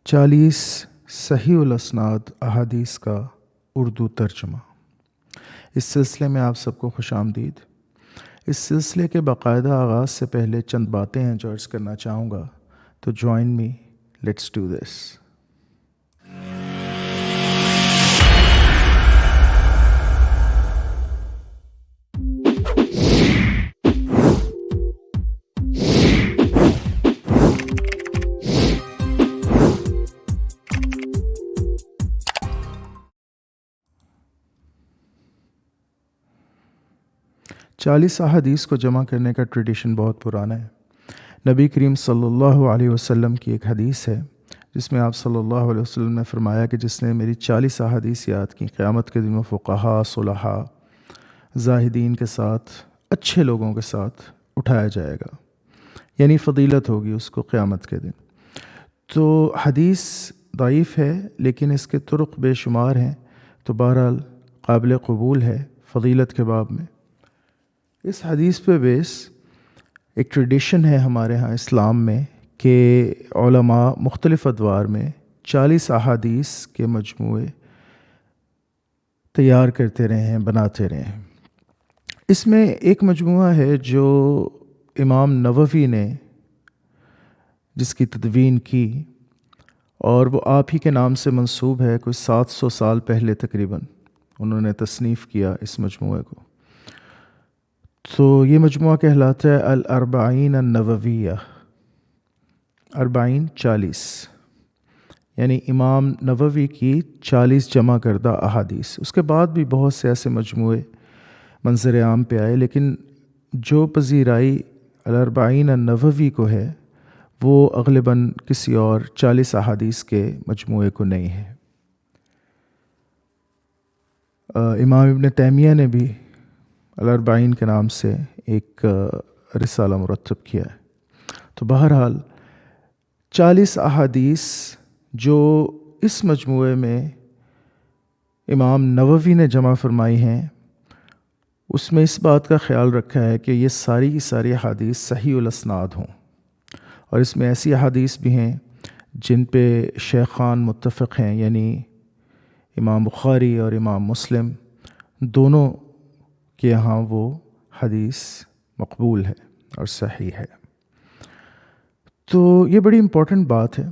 40 صحیح الاسناد احادیث کا اردو ترجمہ۔ اس سلسلے میں آپ سب کو خوش آمدید۔ اس سلسلے کے باقاعدہ آغاز سے پہلے چند باتیں ہیں جو عرض کرنا چاہوں گا، تو join me, let's do this. 40 احادیث کو جمع کرنے کا ٹریڈیشن بہت پرانا ہے۔ نبی کریم صلی اللہ علیہ وسلم کی ایک حدیث ہے جس میں آپ صلی اللہ علیہ وسلم نے فرمایا کہ جس نے میری 40 احادیث یاد کی، قیامت کے دن وہ فقہاء، صلحاء، زاہدین کے ساتھ، اچھے لوگوں کے ساتھ اٹھایا جائے گا، یعنی فضیلت ہوگی اس کو قیامت کے دن۔ تو حدیث ضعیف ہے لیکن اس کے طرق بے شمار ہیں، تو بہرحال قابل قبول ہے فضیلت کے باب میں۔ اس حدیث پہ بیس ایک ٹریڈیشن ہے ہمارے ہاں اسلام میں کہ علماء مختلف ادوار میں 40 احادیث کے مجموعے تیار کرتے رہے ہیں، بناتے رہے ہیں۔ اس میں ایک مجموعہ ہے جو امام نووی نے جس کی تدوین کی، اور وہ آپ ہی کے نام سے منسوب ہے، کوئی 700 سال پہلے تقریباً انہوں نے تصنیف کیا اس مجموعے کو۔ تو یہ مجموعہ کہلاتا ہے الاربعین النوویہ، 40، یعنی امام نووی کی 40 جمع کردہ احادیث۔ اس کے بعد بھی بہت سے ایسے مجموعے منظر عام پہ آئے، لیکن جو پذیرائی الاربعین النووی کو ہے وہ اغلباً کسی اور 40 احادیث کے مجموعے کو نہیں ہے۔ امام ابن تیمیہ نے بھی الاربعین کے نام سے ایک رسالہ مرتب کیا ہے۔ تو بہرحال 40 احادیث جو اس مجموعے میں امام نووی نے جمع فرمائی ہیں، اس میں اس بات کا خیال رکھا ہے کہ یہ ساری کی ساری احادیث صحیح الاسناد ہوں، اور اس میں ایسی احادیث بھی ہیں جن پہ شیخان متفق ہیں، یعنی امام بخاری اور امام مسلم دونوں کہ یہاں وہ حدیث مقبول ہے اور صحیح ہے۔ تو یہ بڑی امپورٹنٹ بات ہے۔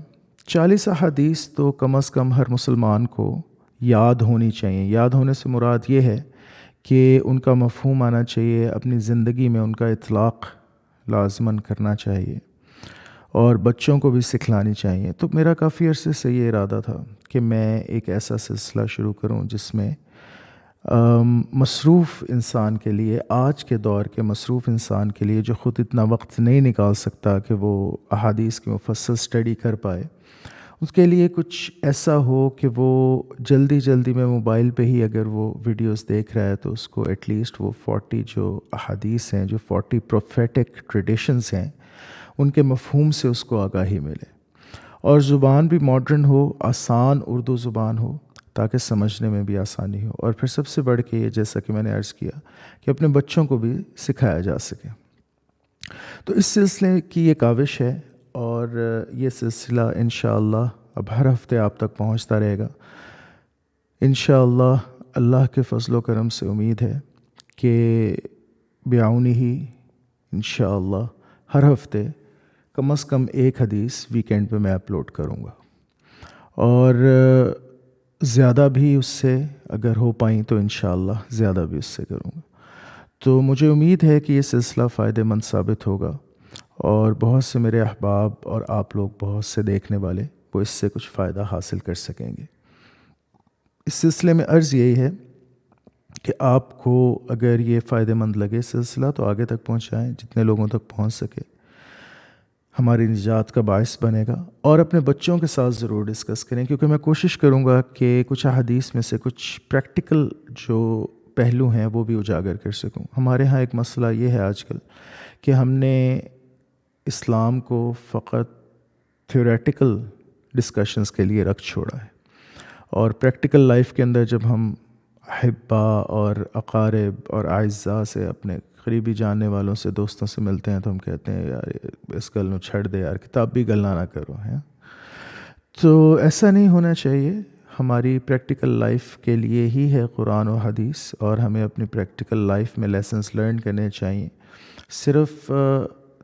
40 احادیث تو کم از کم ہر مسلمان کو یاد ہونی چاہیے۔ یاد ہونے سے مراد یہ ہے کہ ان کا مفہوم آنا چاہیے، اپنی زندگی میں ان کا اطلاق لازماً کرنا چاہیے، اور بچوں کو بھی سکھلانی چاہیے۔ تو میرا کافی عرصے سے یہ ارادہ تھا کہ میں ایک ایسا سلسلہ شروع کروں جس میں مصروف انسان کے لیے، آج کے دور کے مصروف انسان کے لیے جو خود اتنا وقت نہیں نکال سکتا کہ وہ احادیث کی مفصل اسٹڈی کر پائے، اس کے لیے کچھ ایسا ہو کہ وہ جلدی جلدی میں موبائل پہ ہی اگر وہ ویڈیوز دیکھ رہا ہے تو اس کو ایٹ لیسٹ وہ 40 جو احادیث ہیں، جو 40 پروفیٹک ٹریڈیشنز ہیں، ان کے مفہوم سے اس کو آگاہی ملے، اور زبان بھی ماڈرن ہو، آسان اردو زبان ہو تاکہ سمجھنے میں بھی آسانی ہو، اور پھر سب سے بڑھ کے یہ، جیسا کہ میں نے عرض کیا، کہ اپنے بچوں کو بھی سکھایا جا سکے۔ تو اس سلسلے کی یہ کاوش ہے، اور یہ سلسلہ انشاءاللہ اب ہر ہفتے آپ تک پہنچتا رہے گا۔ انشاءاللہ اللہ کے فضل و کرم سے امید ہے کہ بعونی ہی انشاءاللہ ہر ہفتے کم از کم ایک حدیث ویکینڈ پہ میں اپلوڈ کروں گا، اور زیادہ بھی اس سے اگر ہو پائیں تو انشاءاللہ زیادہ بھی اس سے کروں گا۔ تو مجھے امید ہے کہ یہ سلسلہ فائدہ مند ثابت ہوگا، اور بہت سے میرے احباب اور آپ لوگ، بہت سے دیکھنے والے، وہ اس سے کچھ فائدہ حاصل کر سکیں گے۔ اس سلسلے میں عرض یہی ہے کہ آپ کو اگر یہ فائدہ مند لگے سلسلہ تو آگے تک پہنچائیں، جتنے لوگوں تک پہنچ سکے، ہماری نجات کا باعث بنے گا۔ اور اپنے بچوں کے ساتھ ضرور ڈسکس کریں، کیونکہ میں کوشش کروں گا کہ کچھ احادیث میں سے کچھ پریکٹیکل جو پہلو ہیں وہ بھی اجاگر کر سکوں۔ ہمارے ہاں ایک مسئلہ یہ ہے آج کل کہ ہم نے اسلام کو فقط تھیوریٹیکل ڈسکشنز کے لیے رکھ چھوڑا ہے، اور پریکٹیکل لائف کے اندر جب ہم احبا اور اقارب اور اعزاء سے، اپنے قریبی جاننے والوں سے، دوستوں سے ملتے ہیں تو ہم کہتے ہیں یار اس گل نو چھڑ دے یار، کتابی گلاں نہ کرو ہیں۔ تو ایسا نہیں ہونا چاہیے. ہماری پریکٹیکل لائف کے لیے ہی ہے قرآن و حدیث، اور ہمیں اپنی پریکٹیکل لائف میں لیسنس لرن کرنے چاہیے. صرف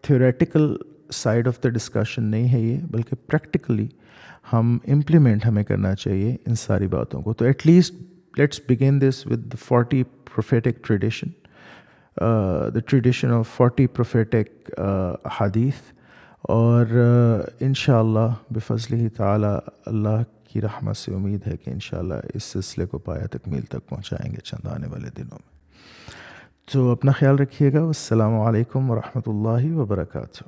theoretical side of the discussion نہیں ہے یہ، بلکہ پریکٹیکلی ہم امپلیمنٹ ہمیں کرنا چاہیے ان ساری باتوں کو. تو at least let's begin this with 40 prophetic tradition, the tradition of 40 prophetic حدیث. اور انشاءاللہ بفضلہ تعالی اللہ کی رحمت سے امید ہے کہ انشاءاللہ اس سلسلے کو پایہ تکمیل تک پہنچائیں گے چند آنے والے دنوں میں. تو اپنا خیال رکھیے گا. والسلام علیکم ورحمۃ اللہ وبرکاتہ.